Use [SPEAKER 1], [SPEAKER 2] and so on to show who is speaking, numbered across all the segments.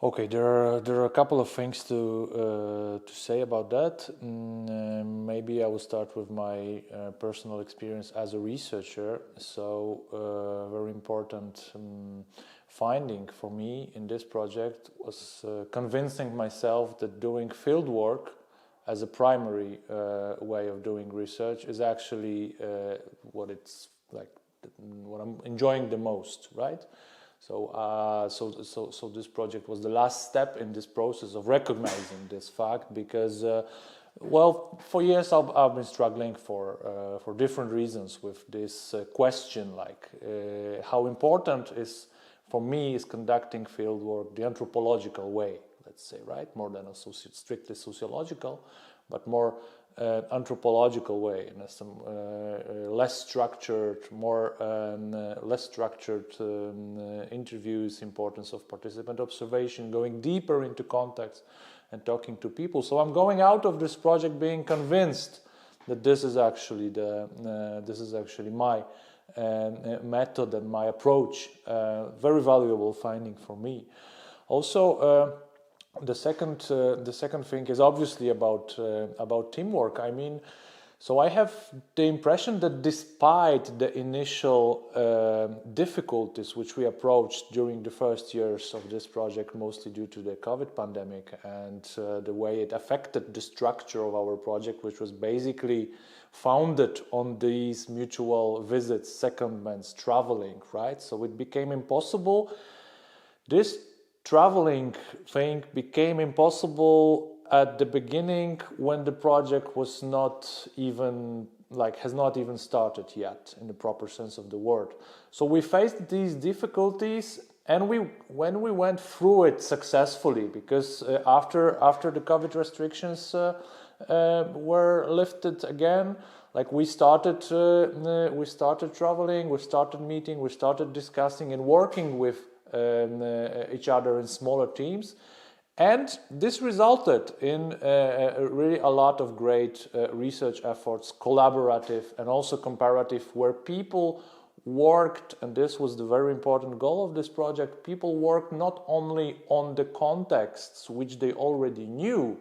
[SPEAKER 1] Okay, there are a couple of things to say about that. Maybe I will start with my personal experience as a researcher. So, very important finding for me in this project was convincing myself that doing field work as a primary way of doing research is actually what it's like, what I'm enjoying the most, right? So this project was the last step in this process of recognizing this fact, because, well, for years I've been struggling for different reasons with this question, like how important is for me is conducting field work the anthropological way, let's say, right? More than a strictly sociological, but more anthropological way, in some less structured, less structured interviews, importance of participant observation, going deeper into context and talking to people. So I'm going out of this project being convinced that this is actually my method and my approach. Very valuable finding for me. Also. The second thing is obviously about teamwork. I mean, so I have the impression that despite the initial difficulties which we approached during the first years of this project, mostly due to the COVID pandemic and the way it affected the structure of our project, which was basically founded on these mutual visits, secondments, traveling, right? So it became impossible. This traveling thing became impossible at the beginning when the project was not even has not even started yet in the proper sense of the word. So we faced these difficulties, and when we went through it successfully, because after the COVID restrictions were lifted again, like we started traveling, we started meeting, we started discussing and working with each other in smaller teams, and this resulted in really a lot of great research efforts, collaborative and also comparative, where people worked, and this was the very important goal of this project. People worked not only on the contexts which they already knew,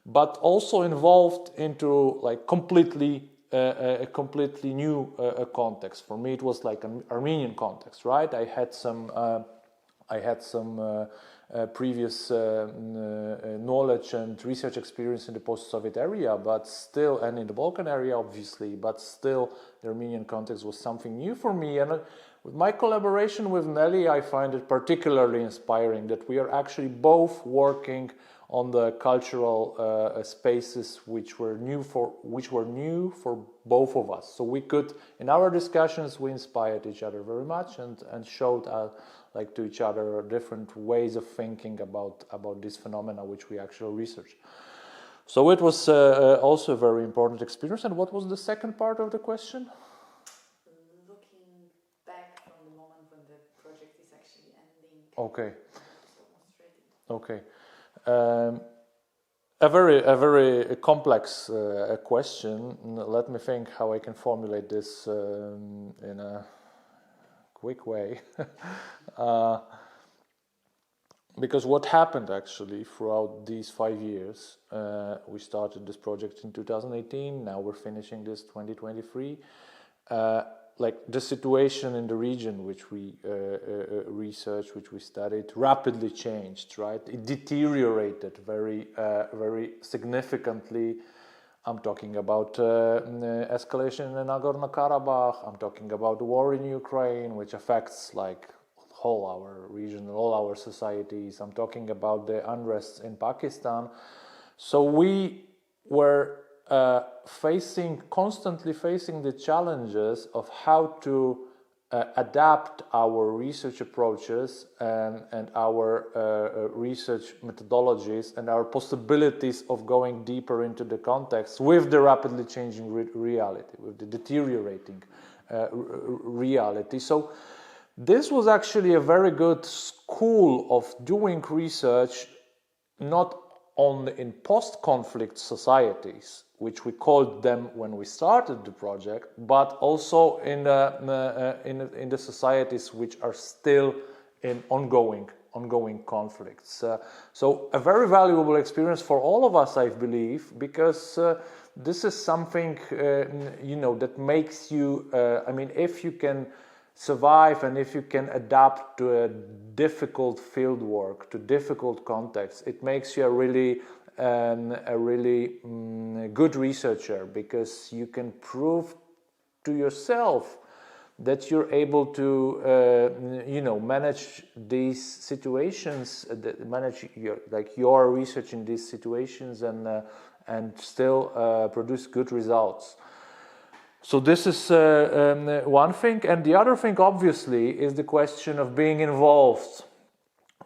[SPEAKER 1] but also involved into like completely new context. For me, it was like an Armenian context, right? I had some previous knowledge and research experience in the post-Soviet area, but still, and in the Balkan area, obviously, but still, the Armenian context was something new for me. And with my collaboration with Nelly, I find it particularly inspiring that we are actually both working on the cultural spaces which were new for both of us. So we could, in our discussions, we inspired each other very much and showed to each other different ways of thinking about this phenomena which we actually research. So it was also a very important experience. And what was the second part of the question?
[SPEAKER 2] Looking back from the moment when the project is actually ending.
[SPEAKER 1] Okay. Okay. A very complex question. Let me think how I can formulate this in a quick way. Because what happened actually throughout these 5 years, we started this project in 2018, now we're finishing this 2023. Like the situation in the region which we researched, which we studied, rapidly changed, right? It deteriorated very significantly. I'm talking about escalation in Nagorno-Karabakh. I'm talking about the war in Ukraine, which affects like whole our region, all our societies. I'm talking about the unrest in Pakistan. So we were constantly facing the challenges of how to adapt our research approaches and our research methodologies and our possibilities of going deeper into the context with the rapidly changing reality, with the deteriorating reality. So this was actually a very good school of doing research, not only in post-conflict societies, which we called them when we started the project, but also in the societies which are still in ongoing ongoing conflicts. So a very valuable experience for all of us, I believe, because this is something that makes you. I mean, if you can survive and if you can adapt to a difficult field work, to difficult contexts, it makes you a really good researcher, because you can prove to yourself that you're able to manage these situations, manage your research in these situations, and still produce good results. So this is one thing, and the other thing obviously is the question of being involved,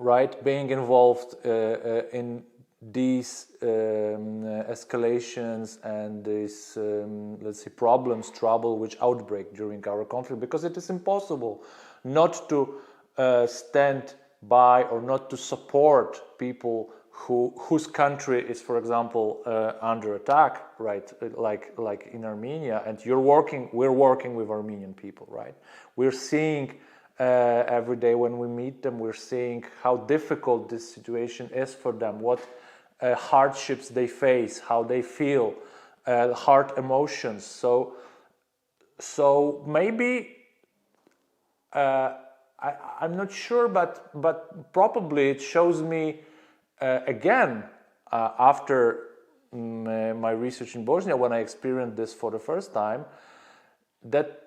[SPEAKER 1] right? Being involved in these escalations and these, let's say, trouble which outbreak during our conflict, because it is impossible not to stand by or not to support people whose country is, for example, under attack, right? Like in Armenia, and we're working with Armenian people, right? We're seeing every day when we meet them, we're seeing how difficult this situation is for them, what hardships they face, how they feel, hard emotions. So maybe I'm not sure, but probably it shows me again after my research in Bosnia, when I experienced this for the first time, that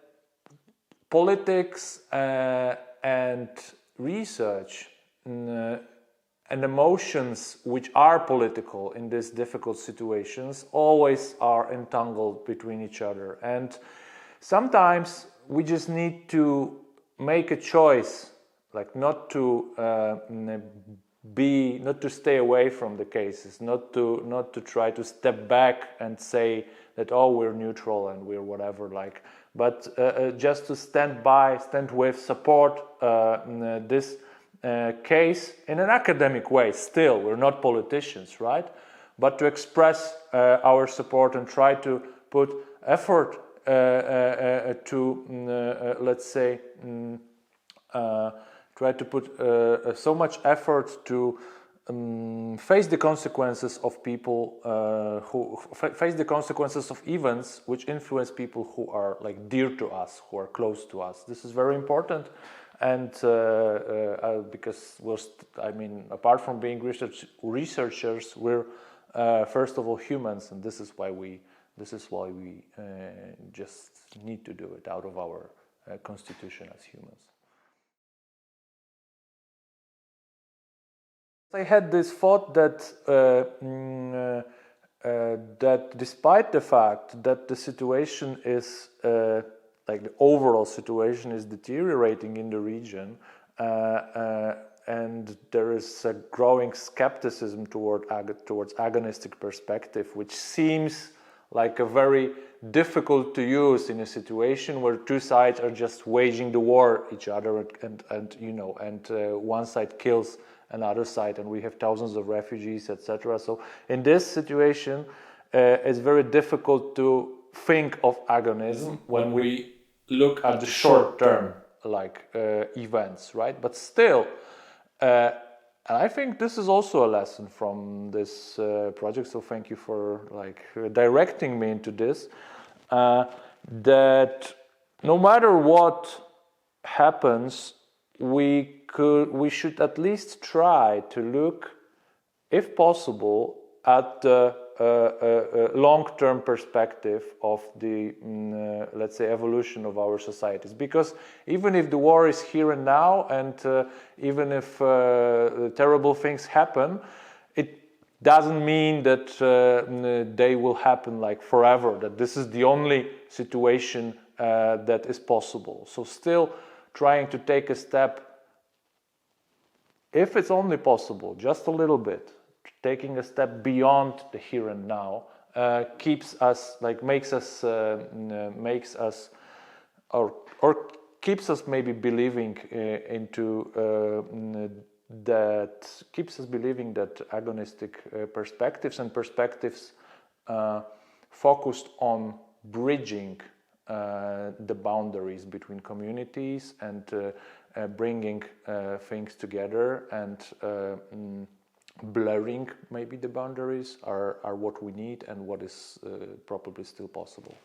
[SPEAKER 1] politics and research and emotions which are political in these difficult situations always are entangled between each other, and sometimes we just need to make a choice, like not to stay away from the cases, not to try to step back and say that, oh, we're neutral and we're whatever, but just to stand with, support this case in an academic way. Still, we're not politicians, right? But to express our support and try to put effort to, let's say, try to put so much effort to face the consequences of people who face the consequences of events which influence people who are dear to us, who are close to us. This is very important. And because apart from being researchers, we're first of all humans, and this is why we just need to do it out of our constitution as humans. I had this thought that that despite the fact that the situation is the overall situation is deteriorating in the region, and there is a growing skepticism towards agonistic perspective, which seems like a very difficult to use in a situation where two sides are just waging the war each other, and one side kills another side, and we have thousands of refugees, etc. So in this situation, it's very difficult to think of agonism when we look at the short-term events, right? But still, and I think this is also a lesson from this project. So thank you for directing me into this. That no matter what happens, we should at least try to look, if possible, at the long-term perspective of the, let's say, evolution of our societies. Because even if the war is here and now, and even if terrible things happen, it doesn't mean that they will happen forever, that this is the only situation that is possible. So still trying to take a step, if it's only possible, just a little bit, taking a step beyond the here and now, keeps us, makes us keeps us maybe believing keeps us believing that agonistic perspectives and perspectives focused on bridging the boundaries between communities and bringing things together and blurring maybe the boundaries are what we need and what is probably still possible.